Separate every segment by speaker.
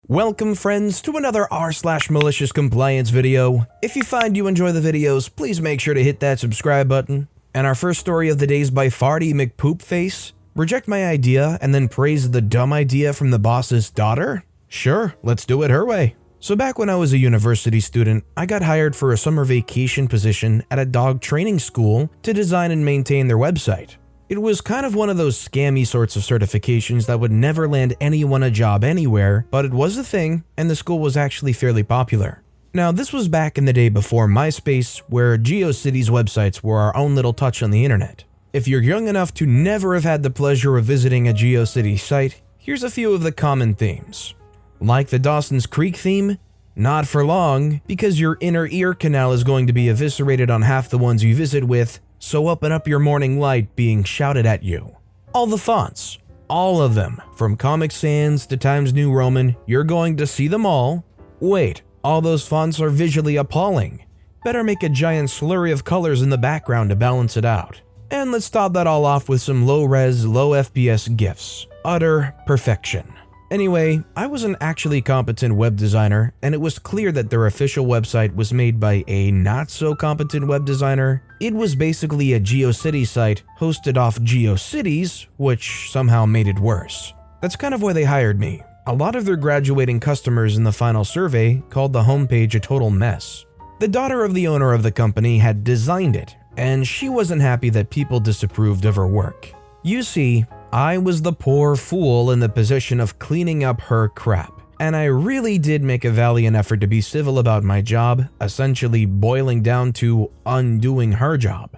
Speaker 1: Welcome friends to another r/malicious compliance video. If you find you enjoy the videos, please make sure to hit that subscribe button. And our first story of the day is by Farty McPoopface. Reject my idea and then praise the dumb idea from the boss's daughter? Sure, let's do it her way. So back when I was a university student, I got hired for a summer vacation position at a dog training school to design and maintain their website. It was kind of one of those scammy sorts of certifications that would never land anyone a job anywhere, but it was a thing, and the school was actually fairly popular. Now, this was back in the day before MySpace, where GeoCities websites were our own little touch on the internet. If you're young enough to never have had the pleasure of visiting a GeoCities site, here's a few of the common themes. Like the Dawson's Creek theme? Not for long, because your inner ear canal is going to be eviscerated on half the ones you visit with, so open up your morning light being shouted at you. All the fonts, all of them, from Comic Sans to Times New Roman, you're going to see them all. Wait, all those fonts are visually appalling. Better make a giant slurry of colors in the background to balance it out. And let's top that all off with some low-res, low-FPS GIFs. Utter perfection. Anyway, I was an actually competent web designer, and it was clear that their official website was made by a not-so-competent web designer. It was basically a GeoCities site hosted off GeoCities, which somehow made it worse. That's kind of why they hired me. A lot of their graduating customers in the final survey called the homepage a total mess. The daughter of the owner of the company had designed it, and she wasn't happy that people disapproved of her work. You see, I was the poor fool in the position of cleaning up her crap, and I really did make a valiant effort to be civil about my job, essentially boiling down to undoing her job.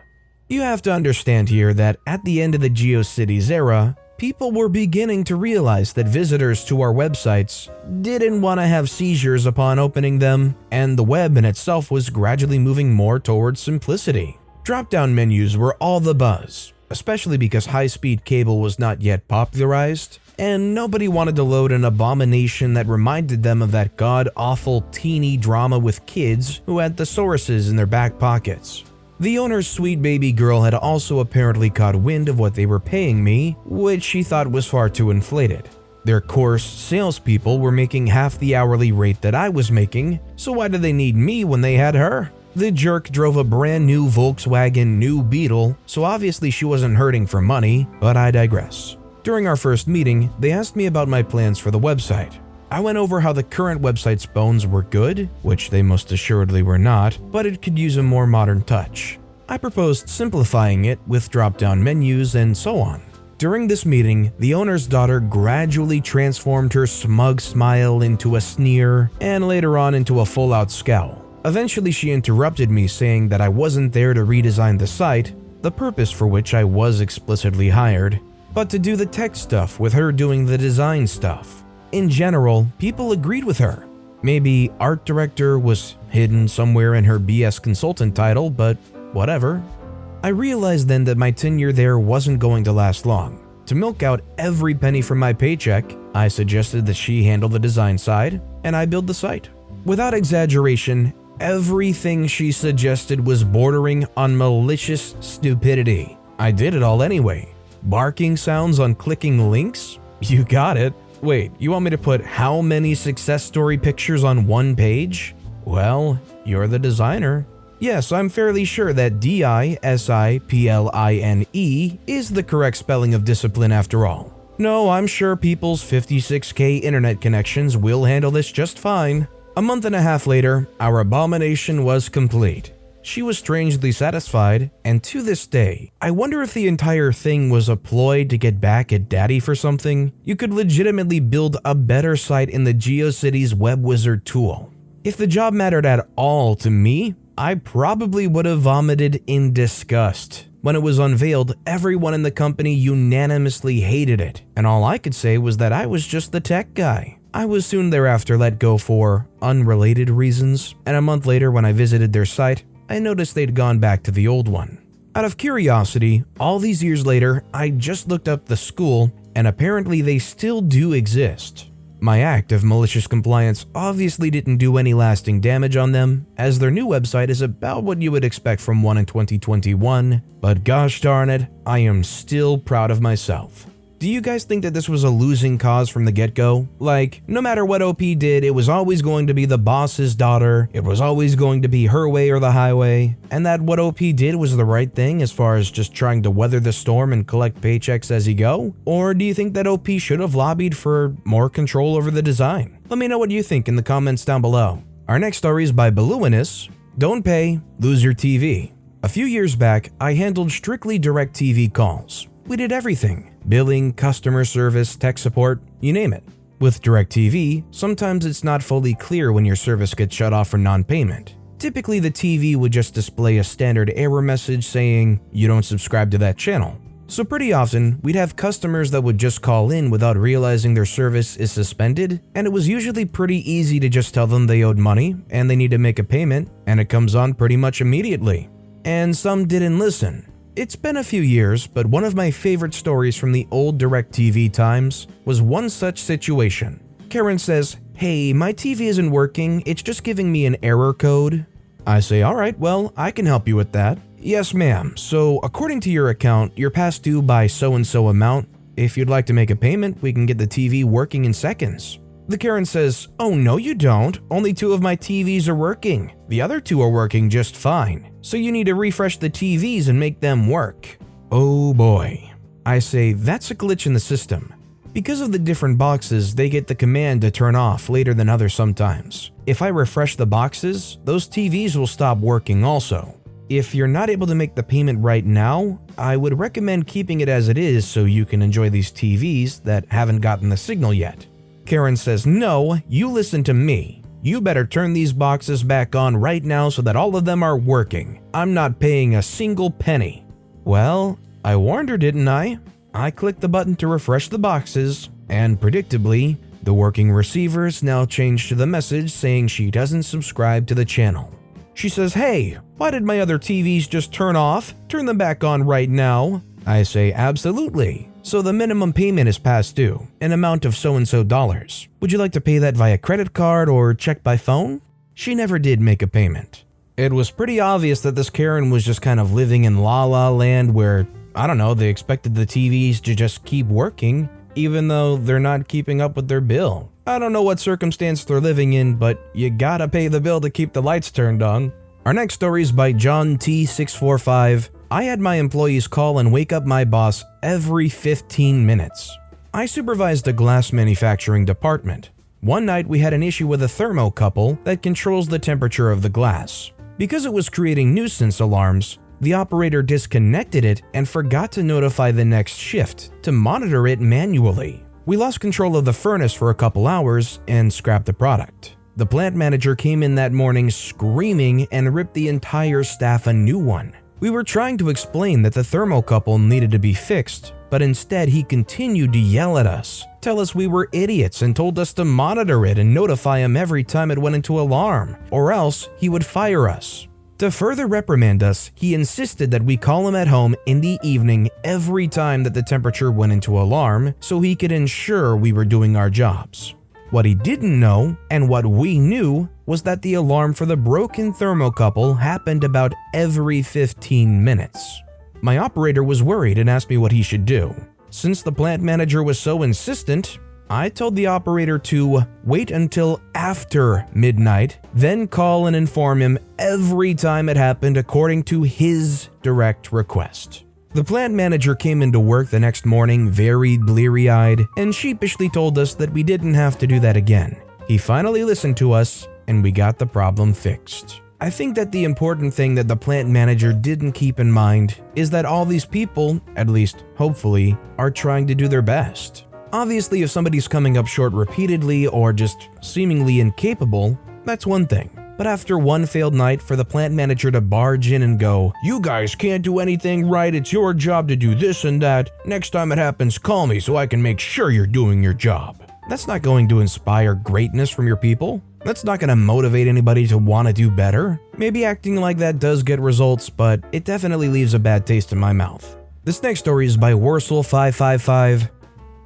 Speaker 1: You have to understand here that at the end of the GeoCities era, people were beginning to realize that visitors to our websites didn't want to have seizures upon opening them, and the web in itself was gradually moving more towards simplicity. Drop-down menus were all the buzz, especially because high-speed cable was not yet popularized, and nobody wanted to load an abomination that reminded them of that god-awful teeny drama with kids who had thesauruses in their back pockets. The owner's sweet baby girl had also apparently caught wind of what they were paying me, which she thought was far too inflated. Their coarse salespeople were making half the hourly rate that I was making, so why did they need me when they had her? The jerk drove a brand new Volkswagen New Beetle, so obviously she wasn't hurting for money, but I digress. During our first meeting, they asked me about my plans for the website. I went over how the current website's bones were good, which they most assuredly were not, but it could use a more modern touch. I proposed simplifying it with drop-down menus and so on. During this meeting, the owner's daughter gradually transformed her smug smile into a sneer, and later on into a full-out scowl. Eventually, she interrupted me saying that I wasn't there to redesign the site, the purpose for which I was explicitly hired, but to do the tech stuff with her doing the design stuff. In general, people agreed with her. Maybe art director was hidden somewhere in her BS consultant title, but whatever. I realized then that my tenure there wasn't going to last long. To milk out every penny from my paycheck, I suggested that she handle the design side, and I build the site. Without exaggeration, everything she suggested was bordering on malicious stupidity. I did it all anyway. Barking sounds on clicking links? You got it. Wait, you want me to put how many success story pictures on one page? Well, you're the designer. Yes, I'm fairly sure that discipline is the correct spelling of discipline after all. No, I'm sure people's 56K internet connections will handle this just fine. A month and a half later, our abomination was complete. She was strangely satisfied, and to this day, I wonder if the entire thing was a ploy to get back at Daddy for something. You could legitimately build a better site in the GeoCities Web Wizard tool. If the job mattered at all to me, I probably would have vomited in disgust. When it was unveiled, everyone in the company unanimously hated it, and all I could say was that I was just the tech guy. I was soon thereafter let go for unrelated reasons, and a month later when I visited their site, I noticed they'd gone back to the old one. Out of curiosity, all these years later, I just looked up the school, and apparently they still do exist. My act of malicious compliance obviously didn't do any lasting damage on them, as their new website is about what you would expect from one in 2021, but gosh darn it, I am still proud of myself. Do you guys think that this was a losing cause from the get-go? Like, no matter what OP did, it was always going to be the boss's daughter, it was always going to be her way or the highway, and that what OP did was the right thing as far as just trying to weather the storm and collect paychecks as he go? Or do you think that OP should have lobbied for more control over the design? Let me know what you think in the comments down below. Our next story is by Balloonus. Don't pay, lose your TV. A few years back, I handled strictly direct TV calls. We did everything: billing, customer service, tech support, you name it. With DirecTV, sometimes it's not fully clear when your service gets shut off for non-payment. Typically, the TV would just display a standard error message saying, "You don't subscribe to that channel." So pretty often, we'd have customers that would just call in without realizing their service is suspended, and it was usually pretty easy to just tell them they owed money and they need to make a payment, and it comes on pretty much immediately. And some didn't listen. It's been a few years, but one of my favorite stories from the old DirecTV times was one such situation. Karen says, "Hey, my TV isn't working, it's just giving me an error code." I say, "Alright, well, I can help you with that." "Yes, ma'am, so according to your account, you're past due by so-and-so amount. If you'd like to make a payment, we can get the TV working in seconds." The Karen says, "Oh no you don't, only 2 of my TVs are working. The other 2 are working just fine. So you need to refresh the TVs and make them work." Oh boy. I say, "That's a glitch in the system. Because of the different boxes, they get the command to turn off later than others sometimes. If I refresh the boxes, those TVs will stop working also. If you're not able to make the payment right now, I would recommend keeping it as it is so you can enjoy these TVs that haven't gotten the signal yet." Karen says, "No, you listen to me. You better turn these boxes back on right now so that all of them are working. I'm not paying a single penny." Well, I warned her, didn't I? I clicked the button to refresh the boxes, and predictably, the working receivers now changed to the message saying she doesn't subscribe to the channel. She says, "Hey, why did my other TVs just turn off? Turn them back on right now." I say, "Absolutely. So the minimum payment is past due, an amount of so-and-so dollars. Would you like to pay that via credit card or check by phone?" She never did make a payment. It was pretty obvious that this Karen was just kind of living in La La Land where, I don't know, they expected the TVs to just keep working, even though they're not keeping up with their bill. I don't know what circumstance they're living in, but you gotta pay the bill to keep the lights turned on. Our next story is by John T645. I had my employees call and wake up my boss every 15 minutes. I supervised a glass manufacturing department. One night we had an issue with a thermocouple that controls the temperature of the glass. Because it was creating nuisance alarms, the operator disconnected it and forgot to notify the next shift to monitor it manually. We lost control of the furnace for a couple hours and scrapped the product. The plant manager came in that morning screaming and ripped the entire staff a new one. We were trying to explain that the thermocouple needed to be fixed, but instead he continued to yell at us, tell us we were idiots, and told us to monitor it and notify him every time it went into alarm, or else he would fire us. To further reprimand us, he insisted that we call him at home in the evening every time that the temperature went into alarm so he could ensure we were doing our jobs. What he didn't know, and what we knew, was that the alarm for the broken thermocouple happened about every 15 minutes. My operator was worried and asked me what he should do. Since the plant manager was so insistent, I told the operator to wait until after midnight, then call and inform him every time it happened according to his direct request. The plant manager came into work the next morning very bleary-eyed and sheepishly told us that we didn't have to do that again. He finally listened to us and we got the problem fixed. I think that the important thing that the plant manager didn't keep in mind is that all these people, at least hopefully, are trying to do their best. Obviously, if somebody's coming up short repeatedly or just seemingly incapable, that's one thing. But after one failed night for the plant manager to barge in and go, "You guys can't do anything right, it's your job to do this and that. Next time it happens, call me so I can make sure you're doing your job." That's not going to inspire greatness from your people. That's not going to motivate anybody to want to do better. Maybe acting like that does get results, but it definitely leaves a bad taste in my mouth. This next story is by Wursel555.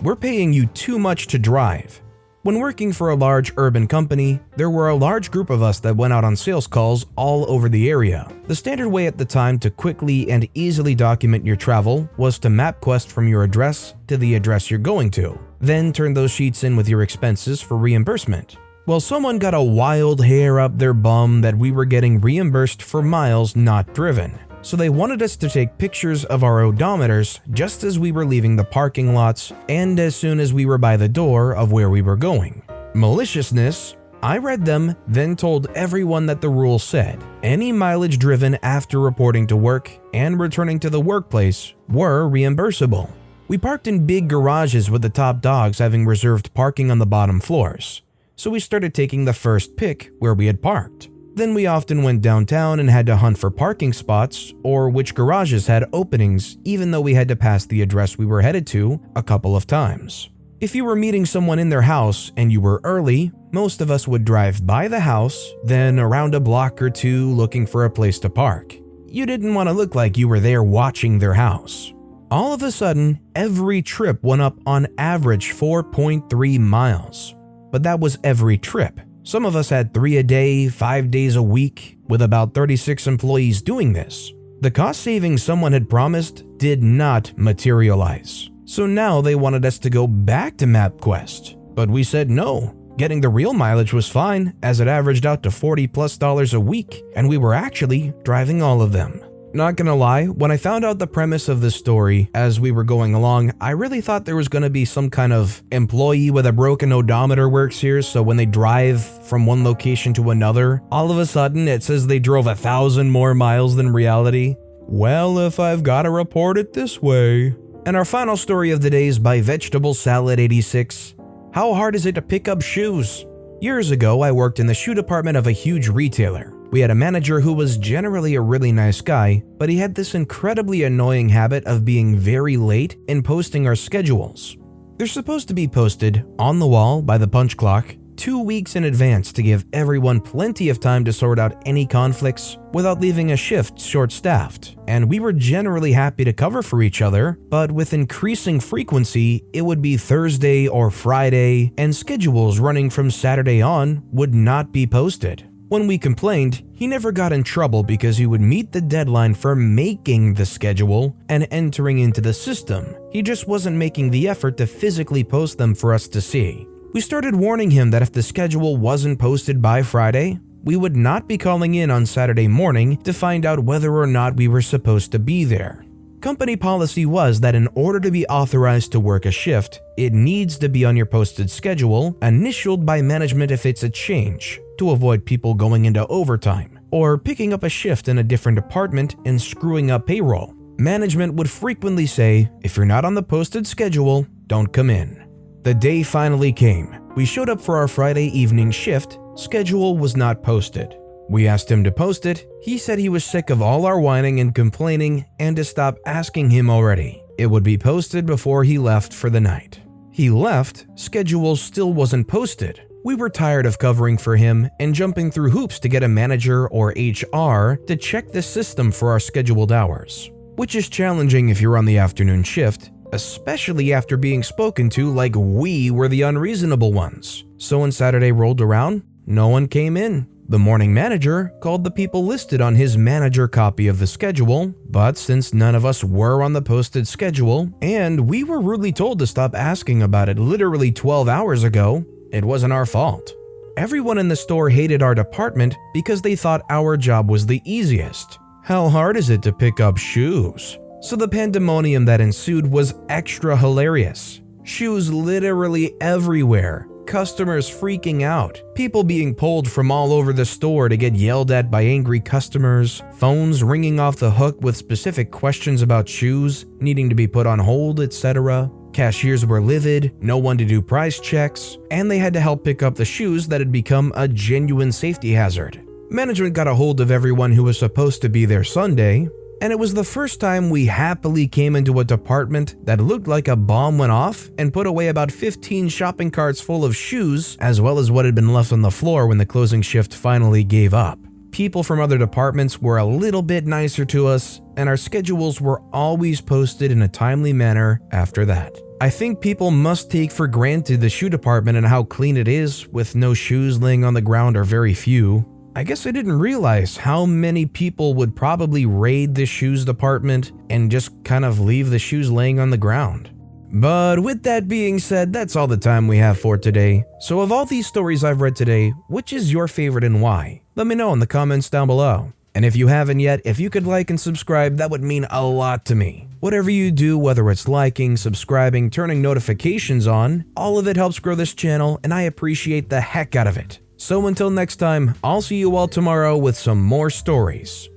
Speaker 1: We're paying you too much to drive. When working for a large urban company, there were a large group of us that went out on sales calls all over the area. The standard way at the time to quickly and easily document your travel was to MapQuest from your address to the address you're going to, then turn those sheets in with your expenses for reimbursement. Well, someone got a wild hair up their bum that we were getting reimbursed for miles not driven. So they wanted us to take pictures of our odometers just as we were leaving the parking lots and as soon as we were by the door of where we were going. Maliciousness, I read them, then told everyone that the rule said any mileage driven after reporting to work and returning to the workplace were reimbursable. We parked in big garages with the top dogs having reserved parking on the bottom floors, so we started taking the first pick where we had parked. Then we often went downtown and had to hunt for parking spots or which garages had openings even though we had to pass the address we were headed to a couple of times. If you were meeting someone in their house and you were early, most of us would drive by the house, then around a block or two looking for a place to park. You didn't want to look like you were there watching their house. All of a sudden, every trip went up on average 4.3 miles. But that was every trip. Some of us had 3 a day, 5 days a week, with about 36 employees doing this. The cost savings someone had promised did not materialize. So now they wanted us to go back to MapQuest, but we said no. Getting the real mileage was fine, as it averaged out to $40+ a week, and we were actually driving all of them. Not gonna lie, when I found out the premise of this story as we were going along, I really thought there was gonna be some kind of employee with a broken odometer works here, so when they drive from one location to another, all of a sudden it says they drove 1,000 more miles than reality. Well, if I've gotta report it this way. And our final story of the day is by Vegetable Salad 86. How hard is it to pick up shoes? Years ago, I worked in the shoe department of a huge retailer. We had a manager who was generally a really nice guy, but he had this incredibly annoying habit of being very late in posting our schedules. They're supposed to be posted on the wall by the punch clock 2 weeks in advance to give everyone plenty of time to sort out any conflicts without leaving a shift short-staffed. And we were generally happy to cover for each other, but with increasing frequency, it would be Thursday or Friday, and schedules running from Saturday on would not be posted. When we complained, he never got in trouble because he would meet the deadline for making the schedule and entering into the system. He just wasn't making the effort to physically post them for us to see. We started warning him that if the schedule wasn't posted by Friday, we would not be calling in on Saturday morning to find out whether or not we were supposed to be there. Company policy was that in order to be authorized to work a shift, it needs to be on your posted schedule, initialed by management if it's a change, to avoid people going into overtime, or picking up a shift in a different department and screwing up payroll. Management would frequently say, if you're not on the posted schedule, don't come in. The day finally came. We showed up for our Friday evening shift. Schedule was not posted. We asked him to post it. He said he was sick of all our whining and complaining and to stop asking him already. It would be posted before he left for the night. He left, schedule still wasn't posted. We were tired of covering for him and jumping through hoops to get a manager or HR to check the system for our scheduled hours, which is challenging if you're on the afternoon shift, especially after being spoken to like we were the unreasonable ones. So when Saturday rolled around, no one came in. The morning manager called the people listed on his manager copy of the schedule, but since none of us were on the posted schedule, and we were rudely told to stop asking about it literally 12 hours ago, it wasn't our fault. Everyone in the store hated our department because they thought our job was the easiest. How hard is it to pick up shoes? So the pandemonium that ensued was extra hilarious. Shoes literally everywhere. Customers freaking out. People being pulled from all over the store to get yelled at by angry customers. Phones ringing off the hook with specific questions about shoes, needing to be put on hold, etc. Cashiers were livid, no one to do price checks, and they had to help pick up the shoes that had become a genuine safety hazard. Management got a hold of everyone who was supposed to be there Sunday, and it was the first time we happily came into a department that looked like a bomb went off and put away about 15 shopping carts full of shoes, as well as what had been left on the floor when the closing shift finally gave up. People from other departments were a little bit nicer to us, and our schedules were always posted in a timely manner after that. I think people must take for granted the shoe department and how clean it is, with no shoes laying on the ground or very few. I guess I didn't realize how many people would probably raid the shoes department and just kind of leave the shoes laying on the ground. But with that being said, that's all the time we have for today. So of all these stories I've read today, which is your favorite and why? Let me know in the comments down below. And if you haven't yet, if you could like and subscribe, that would mean a lot to me. Whatever you do, whether it's liking, subscribing, turning notifications on, all of it helps grow this channel, and I appreciate the heck out of it. So until next time, I'll see you all tomorrow with some more stories.